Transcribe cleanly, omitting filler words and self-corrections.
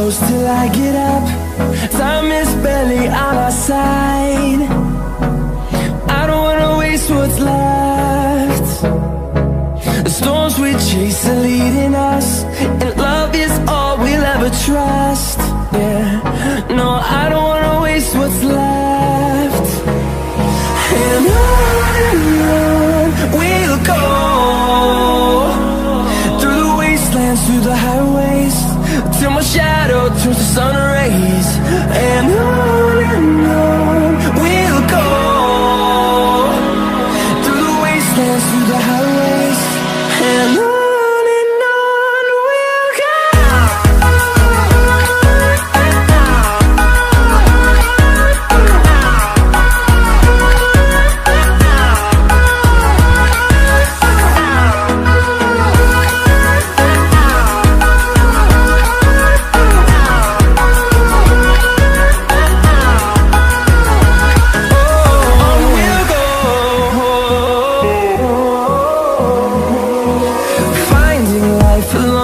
close till I get up. Time is barely on our side. I don't wanna waste what's left. The storms we chase are leading us, and love is all we'll ever trust. Yeah, no, I don't wanna waste what's left. And on we'll go, through the wastelands, through the highways, till my shadow turns to sun rays. And on we'll go, through the wastelands, through the highways, and on we'll go. Finding life alone